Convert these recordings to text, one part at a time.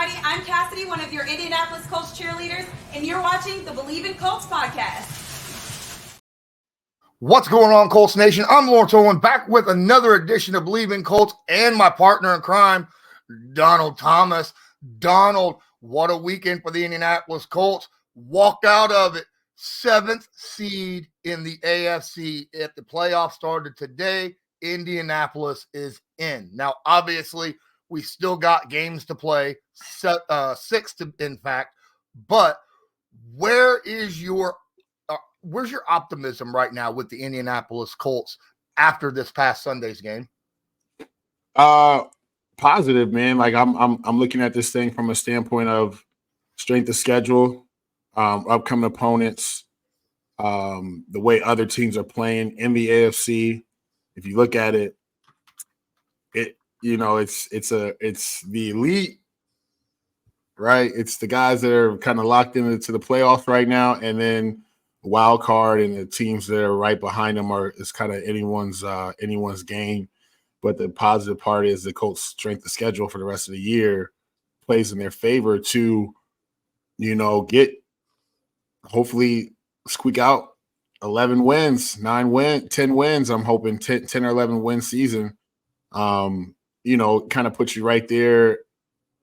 everybody. I'm Cassidy, one of your Indianapolis Colts cheerleaders, and you're watching the Believe in Colts podcast. What's going on, Colts Nation? I'm Lawrence Owen, back with another edition of Believe in Colts and my partner in crime, Donald Thomas. Donald, what a weekend for the Indianapolis Colts. Walked out of it, 7th seed in the AFC. If the playoffs started today, Indianapolis is in. Now, obviously, we still got games to play, 6 in fact, but where's your optimism right now with the Indianapolis Colts after this past Sunday's game? Positive, man. Like I'm looking at this thing from a standpoint of strength of schedule, upcoming opponents, the way other teams are playing in the AFC. If you look at it, it's the elite, right? It's the guys that are kind of locked into the playoffs right now, and then wild card and the teams that are right behind them is kind of anyone's game. But the positive part is the Colts' strength of schedule for the rest of the year plays in their favor to, get hopefully squeak out 11 wins, 10 wins. I'm hoping 10 or 11 win season. Kind of puts you right there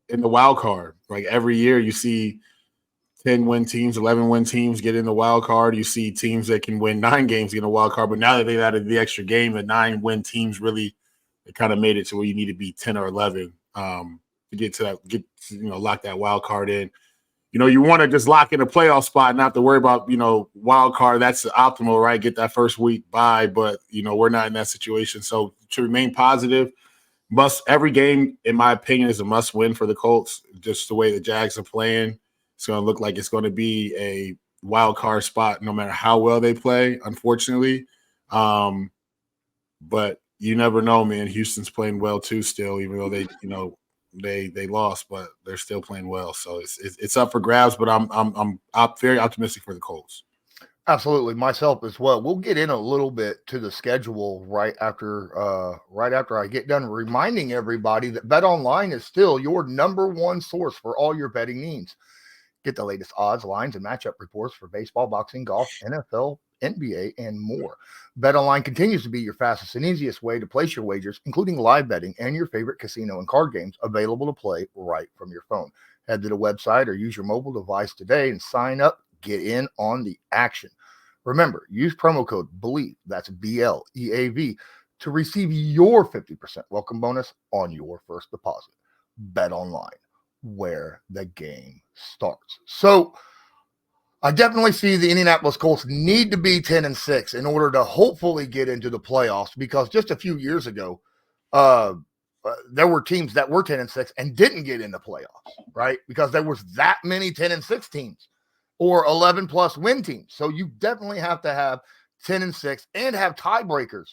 in the wild card. Like every year you see 10-win teams, 11-win teams get in the wild card. You see teams that can win 9 games get in the wild card. But now that they've added the extra game, the 9-win teams really kind of made it to where you need to be 10 or 11 to get to that, lock that wild card in. You want to just lock in a playoff spot, not to worry about, wild card. That's the optimal, right? Get that first week bye, but, we're not in that situation. So to remain positive, every game, in my opinion, is a must win for the Colts. Just the way the Jags are playing, it's going to look like it's going to be a wild card spot no matter how well they play, unfortunately. But you never know, man. Houston's playing well too still, even though they lost, but they're still playing well. So it's up for grabs, but I'm very optimistic for the Colts. Absolutely, myself as well. We'll get in a little bit to the schedule right after I get done reminding everybody that BetOnline is still your number one source for all your betting needs. Get the latest odds, lines, and matchup reports for baseball, boxing, golf, NFL, NBA, and more. BetOnline continues to be your fastest and easiest way to place your wagers, including live betting and your favorite casino and card games available to play right from your phone. Head to the website or use your mobile device today and sign up. Get in on the action. Remember, use promo code BELIEVE, that's BLEAV, to receive your 50% welcome bonus on your first deposit. BetOnline, where the game starts. So I definitely see the Indianapolis Colts need to be 10-6 in order to hopefully get into the playoffs, because just a few years ago, there were teams that were 10-6 and didn't get in the playoffs, right? Because there was that many 10-6 teams or 11-plus win teams. So you definitely have to have 10-6 and have tiebreakers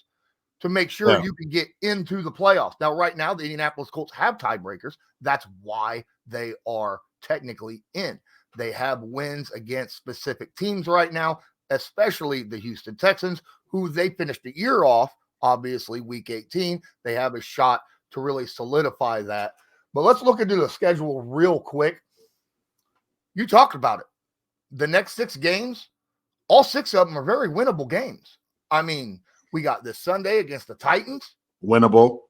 to make sure you can get into the playoffs. Now, right now, the Indianapolis Colts have tiebreakers. That's why they are technically in. They have wins against specific teams right now, especially the Houston Texans, who they finished the year off, obviously, Week 18. They have a shot to really solidify that. But let's look into the schedule real quick. You talked about it. The next 6 games, all 6 of them are very winnable games. I mean, we got this Sunday against the Titans. Winnable.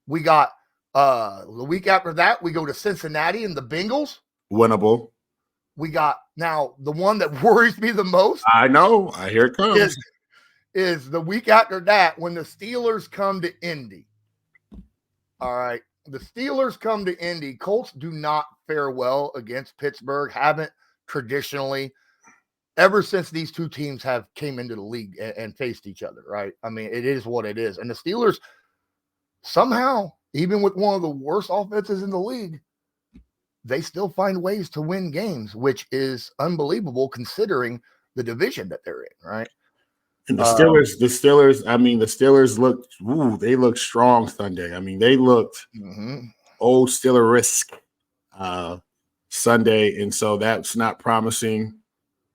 We got the week after that, we go to Cincinnati and the Bengals. Winnable. We got now the one that worries me the most. I know. I hear it comes. Is the week after that when the Steelers come to Indy. All right. The Steelers come to Indy. Colts do not fare well against Pittsburgh. Haven't traditionally ever since these two teams have came into the league and faced each other, right? I mean, it is what it is. And the Steelers somehow, even with one of the worst offenses in the league, they still find ways to win games, which is unbelievable considering the division that they're in, right? And the Steelers looked, they looked strong Sunday. I mean, they looked old Steeler-esque Sunday, and so that's not promising.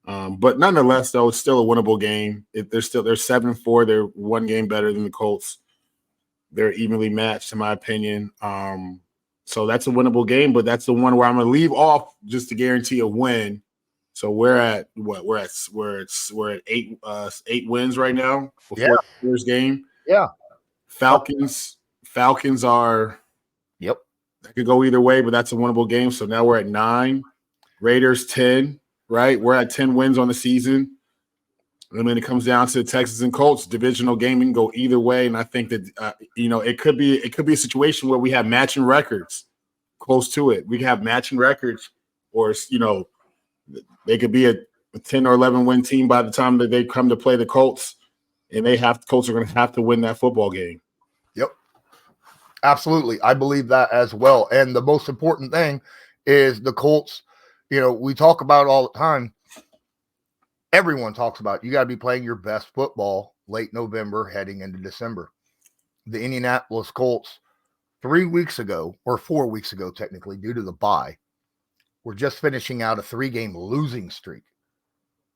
But nonetheless, though, it's still a winnable game. They're 7-4. They're one game better than the Colts. They're evenly matched, in my opinion. So that's a winnable game, but that's the one where I'm going to leave off just to guarantee a win. So we're at what? We're at 8 wins right now before the first game. Yeah. Falcons are Yep. that could go either way, but that's a winnable game. So now we're at 9. Raiders 10, right? We're at 10 wins on the season. And then it comes down to Texans and Colts divisional game. Can go either way, and I think that it could be a situation where we have matching records, close to it. We can have matching records, or they could be a 10 or 11 win team by the time that they come to play the Colts, and Colts are going to have to win that football game. Yep, absolutely. I believe that as well. And the most important thing is the Colts. We talk about it all the time. Everyone talks about you got to be playing your best football late November heading into December. The Indianapolis Colts 3 weeks ago, or 4 weeks ago, technically, due to the bye, were just finishing out a 3-game losing streak.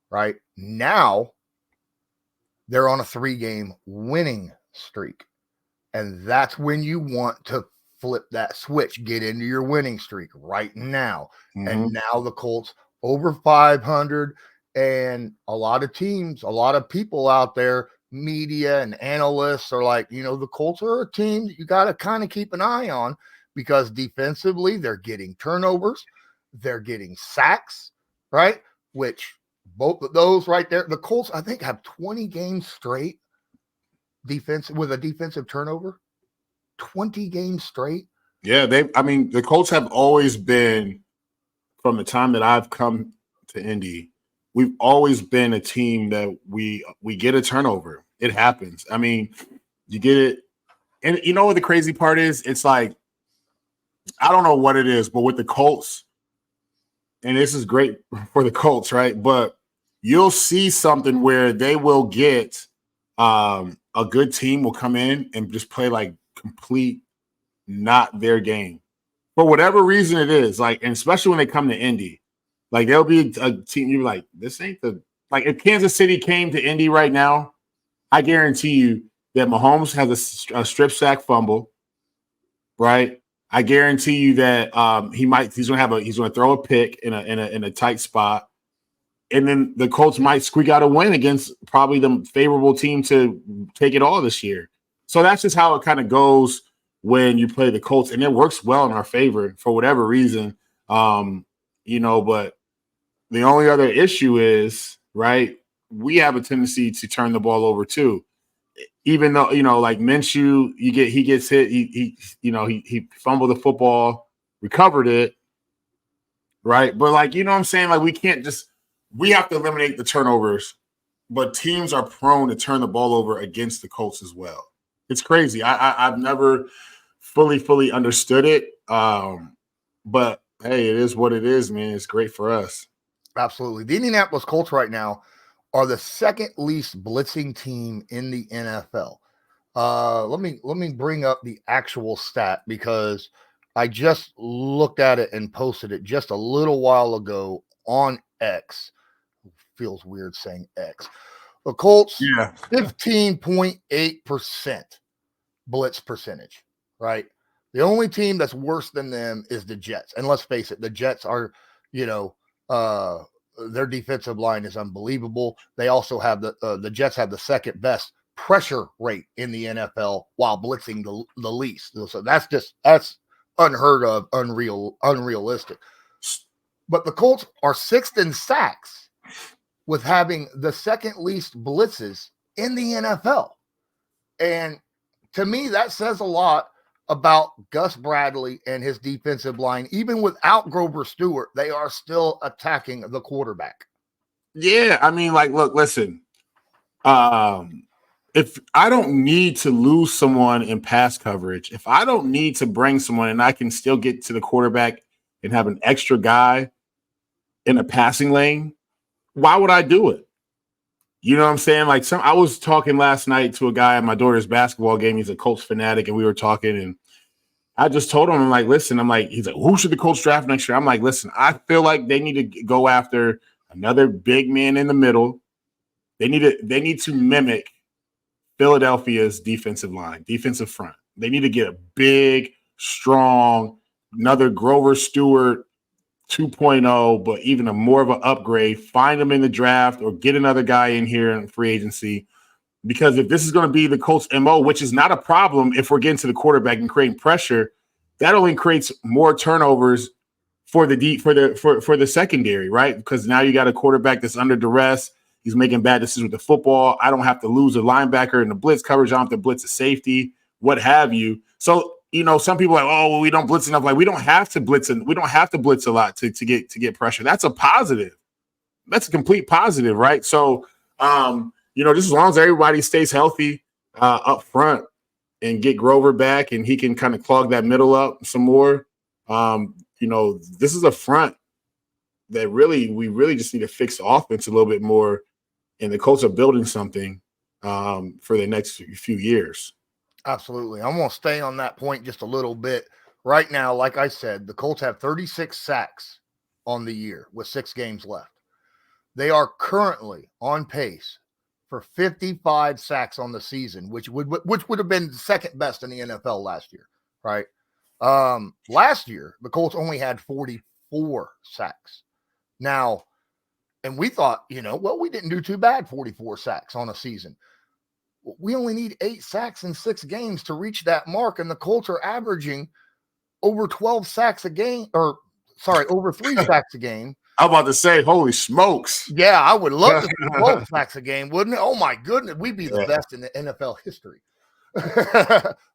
Right now, they're on a 3-game winning streak. And that's when you want to flip that switch, get into your winning streak right now. Mm-hmm. And now the Colts over 500. And a lot of teams, a lot of people out there, media and analysts are like, the Colts are a team that you got to kind of keep an eye on because defensively they're getting turnovers, they're getting sacks, right? Which both of those right there, the Colts, I think, have 20 games straight with a defensive turnover. 20 games straight. Yeah, the Colts have always been, from the time that I've come to Indy, we've always been a team that we get a turnover. It happens. I mean, you get it. And you know what the crazy part is? It's like, I don't know what it is, but with the Colts, and this is great for the Colts, right? But you'll see something where they will get a good team will come in and just play like complete not their game. For whatever reason it is, and especially when they come to Indy. Like, there'll be a team, you're like, this ain't if Kansas City came to Indy right now, I guarantee you that Mahomes has a strip sack fumble, right? I guarantee you that he's gonna throw a pick in a tight spot, and then the Colts might squeak out a win against probably the favorable team to take it all this year. So that's just how it kind of goes when you play the Colts, and it works well in our favor for whatever reason. But the only other issue is, right, we have a tendency to turn the ball over too. Even though, like Minshew, he gets hit, he fumbled the football, recovered it, right? But what I'm saying? We have to eliminate the turnovers, but teams are prone to turn the ball over against the Colts as well. It's crazy. I've never fully understood it. But hey, it is what it is, man. It's great for us. Absolutely. The Indianapolis Colts right now are the second least blitzing team in the NFL. Let me bring up the actual stat because I just looked at it and posted it just a little while ago on X. Feels weird saying X. The Colts, 15.8% blitz percentage, right? The only team that's worse than them is the Jets. And let's face it, the Jets are, their defensive line is unbelievable. They also have the Jets have the second best pressure rate in the NFL while blitzing the least. So that's unheard of, unrealistic. But the Colts are sixth in sacks with having the second least blitzes in the NFL. And to me, that says a lot about Gus Bradley and his defensive line. Even without Grover Stewart, they are still attacking the quarterback. Yeah, I mean, look, listen. If I don't need to lose someone in pass coverage, if I don't need to bring someone and I can still get to the quarterback and have an extra guy in a passing lane, why would I do it? You know what I'm saying? I was talking last night to a guy at my daughter's basketball game. He's a Colts fanatic, and we were talking, and I just told him, I'm like, listen, he's like, who should the Colts draft next year? I'm like, listen, I feel like they need to go after another big man in the middle. They need to mimic Philadelphia's defensive line, defensive front. They need to get a big, strong another Grover Stewart 2.0, but even a more of an upgrade. Find him in the draft or get another guy in here in free agency. Because if this is going to be the Colts' MO, which is not a problem if we're getting to the quarterback and creating pressure, that only creates more turnovers for the secondary, right? Because now you got a quarterback that's under duress. He's making bad decisions with the football. I don't have to lose a linebacker in the blitz coverage. I don't have to blitz a safety, what have you. So, some people are like, oh, well, we don't blitz enough. Like, we don't have to blitz and we don't have to blitz a lot to get pressure. That's a positive. That's a complete positive, right? So, just as long as everybody stays healthy up front and get Grover back and he can kind of clog that middle up some more, this is a front that we really just need to fix the offense a little bit more. And the Colts are building something for the next few years. Absolutely. I'm going to stay on that point just a little bit. Right now, like I said, the Colts have 36 sacks on the year with 6 games left. They are currently on pace for 55 sacks on the season, which would have been second best in the NFL last year, right? Last year, the Colts only had 44 sacks. Now, and we thought, we didn't do too bad, 44 sacks on a season. We only need 8 sacks in 6 games to reach that mark, and the Colts are averaging over 12 sacks a game, over 3 sacks a game. I'm about to say, holy smokes. Yeah, I would love to see 12 sacks a game, wouldn't it? Oh, my goodness. We'd be the best in the NFL history.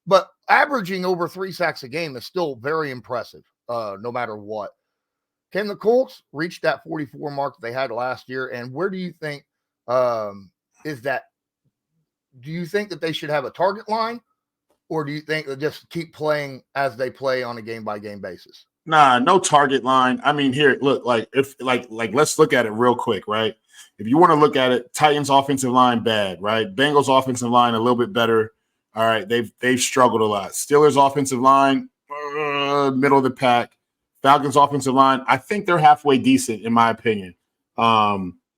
But averaging over 3 sacks a game is still very impressive, no matter what. Can the Colts reach that 44 mark they had last year? And where do you think is that? Do you think that they should have a target line, or do you think they just keep playing as they play on a game-by-game basis? Nah, no target line. I mean, here, look, let's look at it real quick, right? If you want to look at it, Titans offensive line bad, right? Bengals offensive line a little bit better. All right, they've struggled a lot. Steelers offensive line, middle of the pack. Falcons offensive line, I think they're halfway decent in my opinion.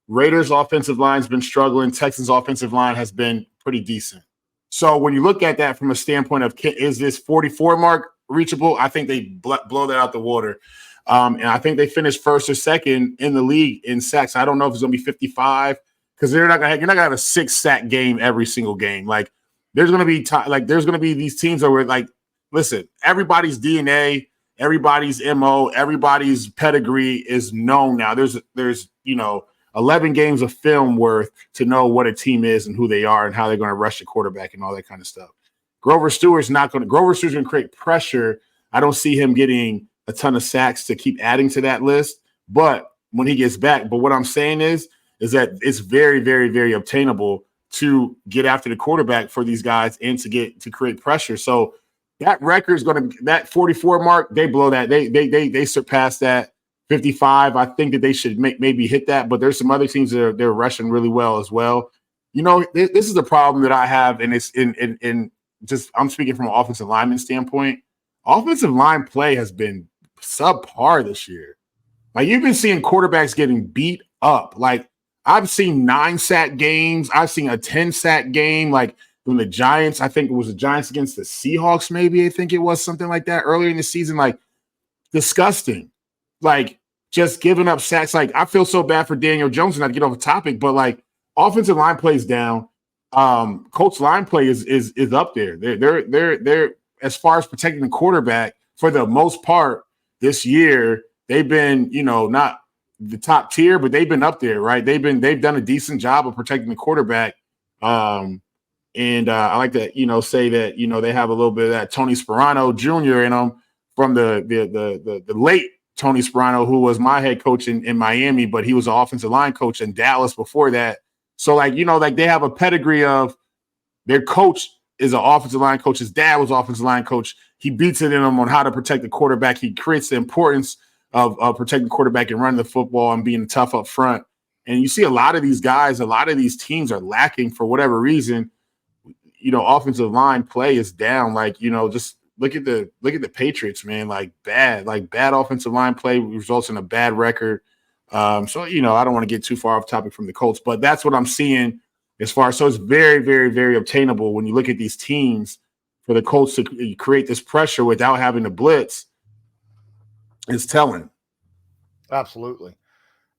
Raiders offensive line's been struggling. Texans offensive line has been pretty decent. So when you look at that from a standpoint of is this 44 mark reachable, I think they blow that out the water. And I think they finished first or second in the league in sacks. I don't know if it's going to be 55 because you're not going to have a 6 sack game every single game. Like there's going to be these teams that were like, listen, everybody's DNA, everybody's MO, everybody's pedigree is known now. There's 11 games of film worth to know what a team is and who they are and how they're going to rush the quarterback and all that kind of stuff. Grover Stewart's going to create pressure. I don't see him getting a ton of sacks to keep adding to that list, but when he gets back, but what I'm saying is that it's very, very, very obtainable to get after the quarterback for these guys and to create pressure. So that record is going to, that 44 mark, they blow that. They surpass that. 55, I think that they should maybe hit that, but there's some other teams that they're rushing really well as well. This is a problem that I have, and it's in just I'm speaking from an offensive lineman standpoint. Offensive line play has been subpar this year. Like you've been seeing quarterbacks getting beat up. Like I've seen 9 sack games. I've seen a 10 sack game. Like when the Giants, I think it was the Giants against the Seahawks, maybe I think it was something like that earlier in the season. Like disgusting. Like just giving up sacks. Like I feel so bad for Daniel Jones, not to get off the topic, but like offensive line plays down. Colts line play is up there. They're as far as protecting the quarterback for the most part this year. They've been, not the top tier, but they've been up there, right? They've done a decent job of protecting the quarterback. And I like to, say that, they have a little bit of that Tony Sparano Jr. in them from the late Tony Sparano, who was my head coach in Miami, but he was an offensive line coach in Dallas before that. So they have a pedigree of their coach is an offensive line coach. His dad was offensive line coach. He beats it in them on how to protect the quarterback. He creates the importance of protecting the quarterback and running the football and being tough up front. And you see a lot of these guys, a lot of these teams are lacking for whatever reason. Offensive line play is down. Just look at the Patriots, man. Bad offensive line play results in a bad record. So I don't want to get too far off topic from the Colts, but that's what I'm seeing as far as. So it's very, very, very obtainable when you look at these teams for the Colts to create this pressure without having to blitz. It's telling. Absolutely.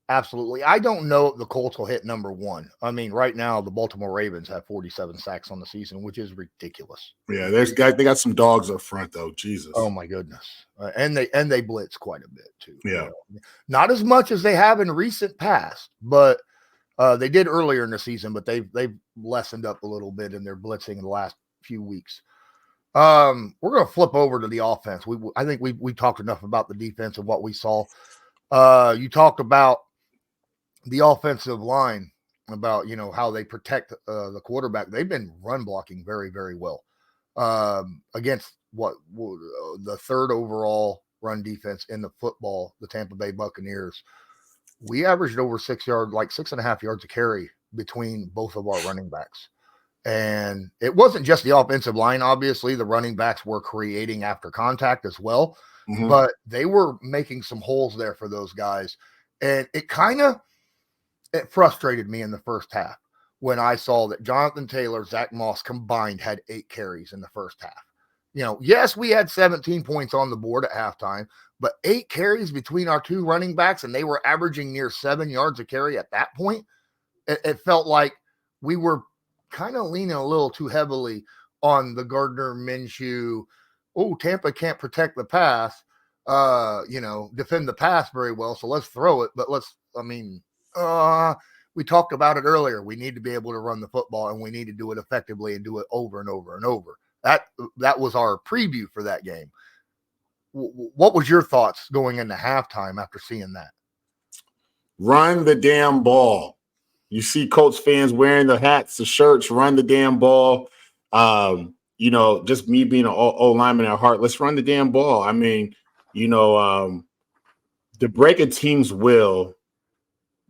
Absolutely. I don't know if the Colts will hit number one. I mean, right now, the Baltimore Ravens have 47 sacks on the season, which is ridiculous. Yeah, they got some dogs up front, though. Jesus. Oh, my goodness. And they blitz quite a bit, too. Yeah. Not as much as they have in recent past, but they did earlier in the season, but they've lessened up a little bit in their blitzing in the last few weeks. We're going to flip over to the offense. I think we talked enough about the defense and what we saw. You talked about the offensive line, about how they protect the quarterback. They've been run blocking very, very well against the third overall run defense in the football, the Tampa Bay Buccaneers. We averaged over 6 yards, like 6.5 yards a carry between both of our running backs. And it wasn't just the offensive line. Obviously, the running backs were creating after contact as well, but they were making some holes there for those guys. And it frustrated me in the first half when I saw that Jonathan Taylor, Zach Moss combined had 8 carries in the first half. Yes, we had 17 points on the board at halftime, but 8 carries between our two running backs, and they were averaging near 7 yards a carry at that point. It felt like we were kind of leaning a little too heavily on the Gardner Minshew. Oh, Tampa can't protect the pass, defend the pass very well, so let's throw it. But we talked about it earlier. We need to be able to run the football, and we need to do it effectively and do it over and over and over. That was our preview for that game. What was your thoughts going into halftime after seeing that? Run the damn ball. You see Colts fans wearing the hats, the shirts, run the damn ball. Just me being an old lineman at heart, let's run the damn ball. I mean, to break a team's will,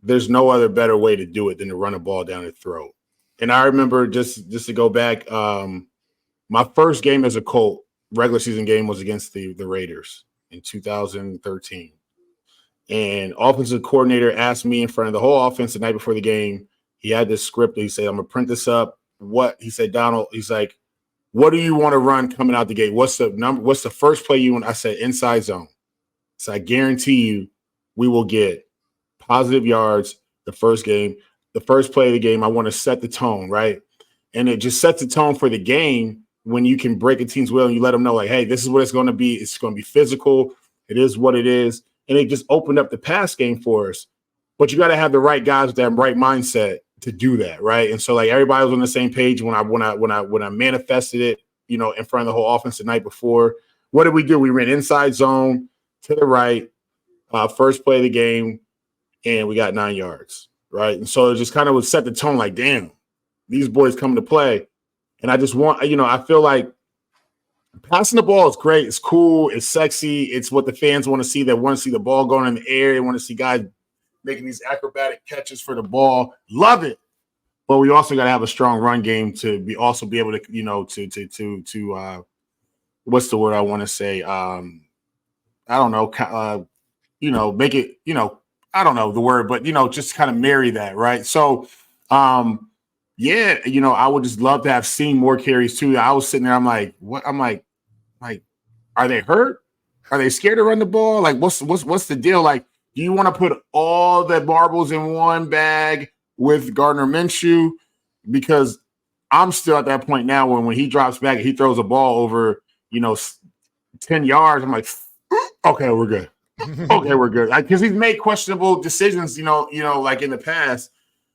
there's no other better way to do it than to run a ball down their throat. And I remember just to go back, my first game as a Colt, regular season game, was against the Raiders in 2013. And offensive coordinator asked me in front of the whole offense the night before the game. He had this script. He said, I'm going to print this up. He said, Donald, he's like, what do you want to run coming out the gate? What's the number? What's the first play you want? I said, inside zone. So I guarantee you we will get positive yards the first game. The first play of the game, I want to set the tone, right? And it just sets the tone for the game when you can break a team's will and you let them know, like, hey, this is what it's going to be. It's going to be physical. It is what it is. And it just opened up the pass game for us. But you got to have the right guys with that right mindset to do that, right? And so, like, everybody was on the same page when I manifested it, in front of the whole offense the night before. What did we do? We ran inside zone to the right, first play of the game, and we got 9 yards, right? And so it just kind of would set the tone, like, damn, these boys come to play. And I just want, I feel like passing the ball is great. It's cool. It's sexy. It's what the fans want to see. They want to see the ball going in the air. They want to see guys making these acrobatic catches for the ball. Love it. But we also got to have a strong run game to be able to what's the word I want to say? I don't know. Make it, I don't know the word, but, just kind of marry that. Right. So, yeah, I would just love to have seen more carries too. I was sitting there, I'm like, what? I'm like, are they hurt? Are they scared to run the ball? Like, what's the deal? Like, do you want to put all the marbles in one bag with Gardner Minshew? Because I'm still at that point now when he drops back and he throws a ball over, 10 yards. I'm like, okay, we're good. Okay, we're good. Because he's made questionable decisions, like in the past.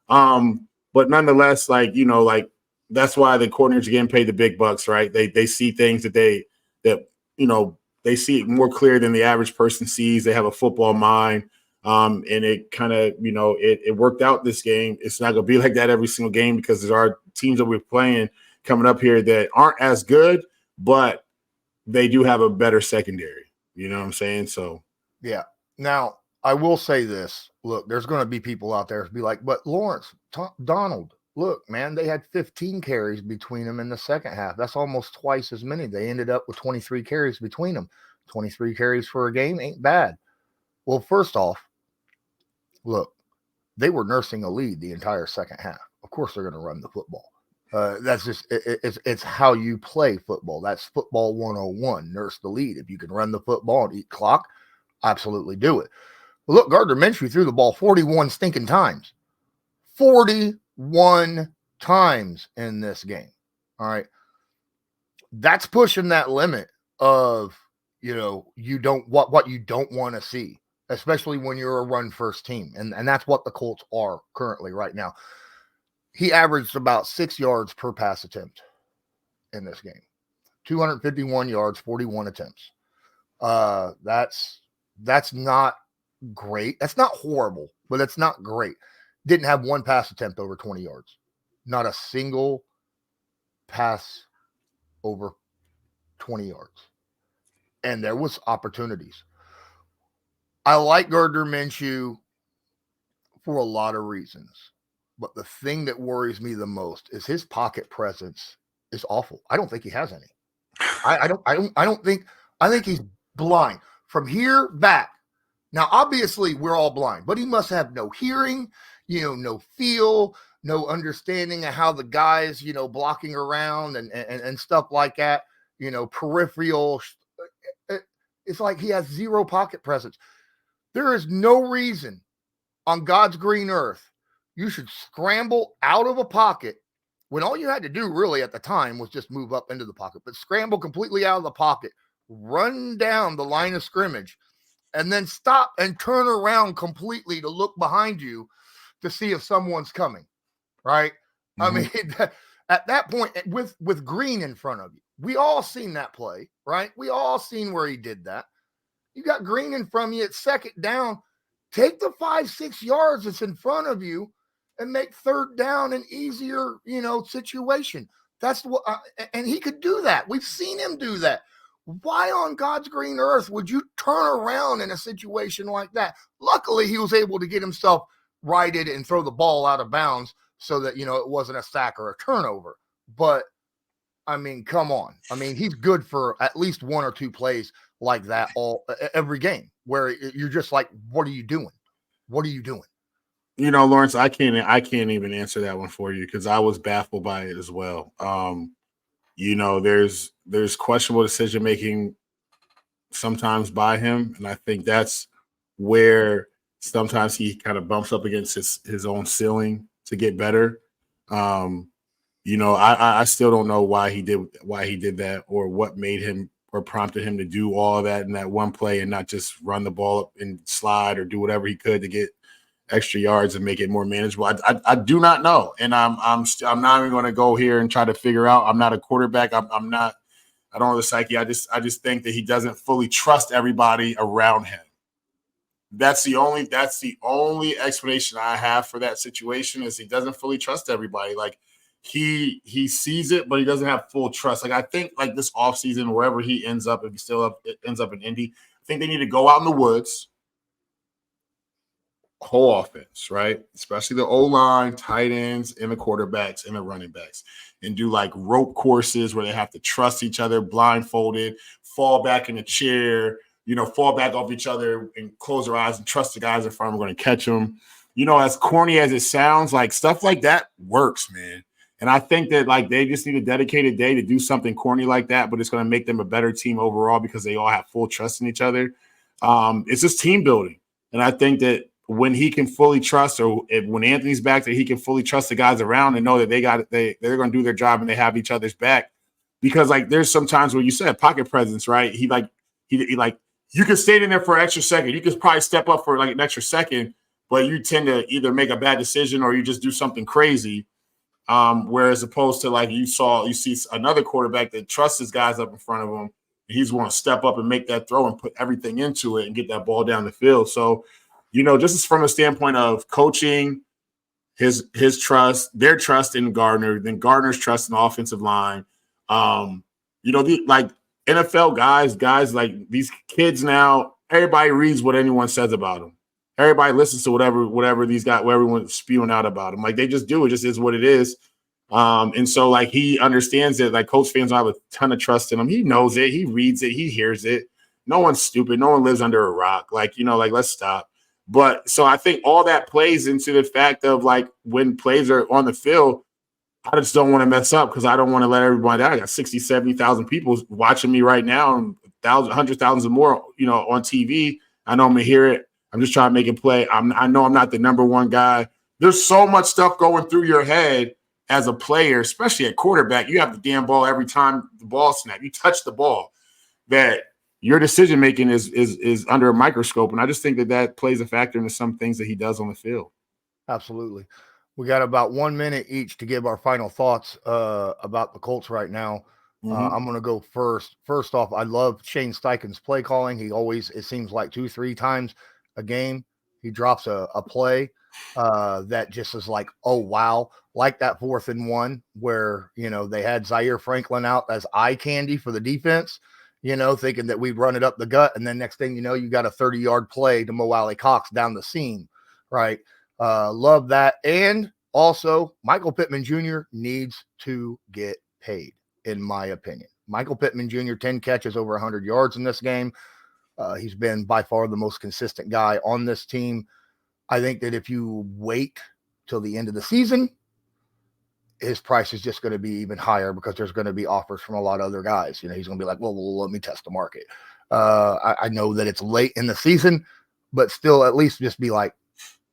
But nonetheless, that's why the coordinators are getting paid the big bucks, right? They see things that they see it more clear than the average person sees. They have a football mind. And it kind of, it worked out this game. It's not going to be like that every single game because there are teams that we're playing coming up here that aren't as good, but they do have a better secondary. You know what I'm saying? So, yeah. Now, I will say this. Look, there's going to be people out there who be like, but Lawrence, Donald, look, man, they had 15 carries between them in the second half. That's almost twice as many. They ended up with 23 carries between them. 23 carries for a game ain't bad. Well, first off, look, they were nursing a lead the entire second half. Of course, they're going to run the football. That's just it's how you play football. That's football 101. Nurse the lead. If you can run the football and eat clock, absolutely do it. Look, Gardner Minshew threw the ball 41 stinking times. 41 times in this game. All right. That's pushing that limit of, what you don't want to see, especially when you're a run first team. And that's what the Colts are currently right now. He averaged about 6 yards per pass attempt in this game. 251 yards, 41 attempts. That's not great. That's not horrible, but it's not great. Didn't have one pass attempt over 20 yards. Not a single pass over 20 yards. And there was opportunities. I like Gardner Minshew for a lot of reasons. But the thing that worries me the most is his pocket presence is awful. I don't think he has any. I think he's blind from here back. Now, obviously, we're all blind, but he must have no hearing, no feel, no understanding of how the guys, blocking around and stuff like that, peripheral. It's like he has zero pocket presence. There is no reason on God's green earth you should scramble out of a pocket when all you had to do really at the time was just move up into the pocket, but scramble completely out of the pocket, run down the line of scrimmage, and then stop and turn around completely to look behind you to see if someone's coming, right? Mm-hmm. I mean, at that point, with Green in front of you, we all seen that play, right? We all seen where he did that. You got Green in front of you at second down. Take the 5-6 yards that's in front of you and make third down an easier, situation. That's what, and he could do that. We've seen him do that. Why on God's green earth would you turn around in a situation like that? Luckily, he was able to get himself righted and throw the ball out of bounds so that, it wasn't a sack or a turnover. But, I mean, come on. I mean, he's good for at least one or two plays like that every game where you're just like, what are you doing? What are you doing? Lawrence, I can't even answer that one for you because I was baffled by it as well. There's questionable decision making sometimes by him, and I think that's where sometimes he kind of bumps up against his own ceiling to get better. I still don't know why he did that or what made him or prompted him to do all of that in that one play and not just run the ball up and slide or do whatever he could to get extra yards and make it more manageable. I do not know, and I'm not even going to go here and try to figure out. I'm not a quarterback. I'm not. I don't know the psyche. I just think that he doesn't fully trust everybody around him. That's the only explanation I have for that situation is he doesn't fully trust everybody. Like he sees it, but he doesn't have full trust. Like I think like this offseason, wherever he ends up, if he still ends up in Indy, I think they need to go out in the woods. Whole offense, right? Especially the O-line, tight ends, and the quarterbacks and the running backs, and do like rope courses where they have to trust each other, blindfolded, fall back in the chair, fall back off each other and close their eyes and trust the guys in front of them are going to catch them. As corny as it sounds, like stuff like that works, man. And I think that like they just need a dedicated day to do something corny like that, but it's going to make them a better team overall because they all have full trust in each other. It's just team building. And I think that when he can fully trust, or when Anthony's back, that he can fully trust the guys around and know that they're going to do their job and they have each other's back. Because like there's some times where you said pocket presence, right? He you can stay in there for an extra second. You could probably step up for like an extra second, but you tend to either make a bad decision or you just do something crazy. Whereas opposed to like you see another quarterback that trusts his guys up in front of him. He's going to step up and make that throw and put everything into it and get that ball down the field. So, just from a standpoint of coaching, his trust, their trust in Gardner, then Gardner's trust in the offensive line. Like NFL guys like these kids now, everybody reads what anyone says about them. Everybody listens to whatever these guys, what everyone's spewing out about them. Like they just do. It just is what it is. And so like he understands it. Like Colts fans have a ton of trust in him. He knows it. He reads it. He hears it. No one's stupid. No one lives under a rock. Like, let's stop. But so I think all that plays into the fact of like when plays are on the field, I just don't want to mess up because I don't want to let everybody down. I got 60, 70,000 people watching me right now and hundreds of thousands more, on TV. I know I'm going to hear it. I'm just trying to make a play. I know I'm not the number one guy. There's so much stuff going through your head as a player, especially at quarterback. You have the damn ball every time the ball snap. You touch the ball, that your decision making is under a microscope. And I just think that plays a factor into some things that he does on the field. Absolutely. We got about 1 minute each to give our final thoughts about the Colts right now. I'm going to go first. First off, I love Shane Steichen's play calling. He always, it seems like 2-3 times a game, he drops a play that just is like, oh, wow. Like that 4th and 1 where, they had Zaire Franklin out as eye candy for the defense, thinking that we'd run it up the gut. And then next thing you know, you got a 30-yard play to Mo Alley Cox down the seam, right? Love that. And also, Michael Pittman Jr. needs to get paid, in my opinion. Michael Pittman Jr., 10 catches, over 100 yards in this game. He's been by far the most consistent guy on this team. I think that if you wait till the end of the season, his price is just going to be even higher because there's going to be offers from a lot of other guys. He's going to be like, well, let me test the market. I know that it's late in the season, but still at least just be like,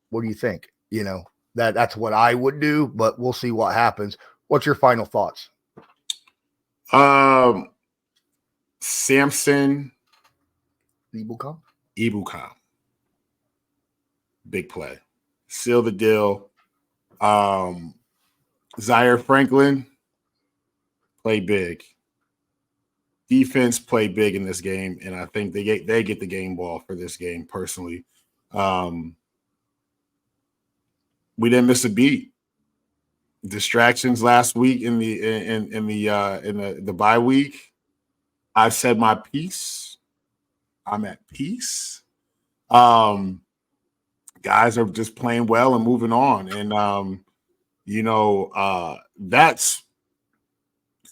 what do you think? That's what I would do, but we'll see what happens. What's your final thoughts? Samson Ebukam. Big play. Seal the deal. Zaire Franklin, play big. Defense play big in this game, and I think they get the game ball for this game personally. We didn't miss a beat. Distractions last week in the bye week. I've said my piece. I'm at peace. Guys are just playing well and moving on, and that's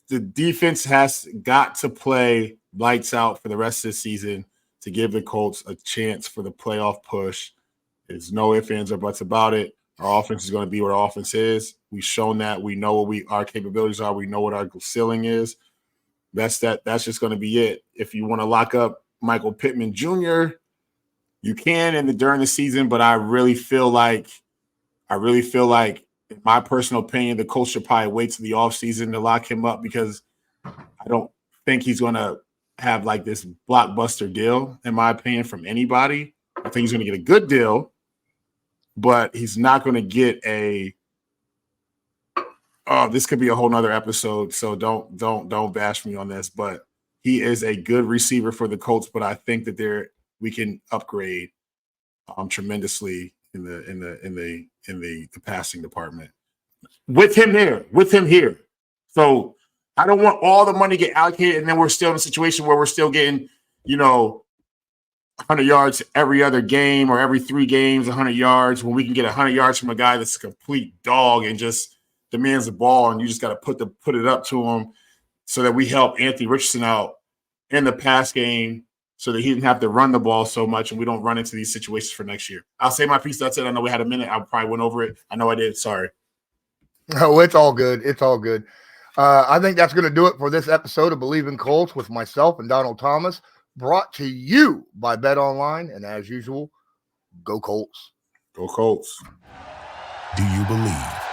the defense has got to play lights out for the rest of the season to give the Colts a chance for the playoff push. There's no ifs, ands, or buts about it. Our offense is going to be what our offense is. We've shown that. We know what our capabilities are. We know what our ceiling is. That's just going to be it. If you want to lock up Michael Pittman Jr., you can during the season, but I really feel like, in my personal opinion, the Colts should probably wait till the offseason to lock him up because I don't think he's going to have like this blockbuster deal, in my opinion, from anybody. I think he's going to get a good deal, but he's not going to get this could be a whole nother episode, so don't bash me on this, but he is a good receiver for the Colts, but I think that we can upgrade tremendously in the passing department with him here. So I don't want all the money to get allocated and then we're still in a situation where we're still getting, 100 yards every other game or every 3 games, 100 yards, when we can get 100 yards from a guy that's a complete dog and just demands the ball, and you just got to put it up to him so that we help Anthony Richardson out in the pass game so that he didn't have to run the ball so much and we don't run into these situations for next year. I'll say my piece. That's it. I know we had a minute. I probably went over it. I know I did. Sorry. No, it's all good. It's all good. I think that's going to do it for this episode of Believe in Colts with myself and Donald Thomas, brought to you by Bet Online. And as usual, go Colts. Go Colts. Do you believe?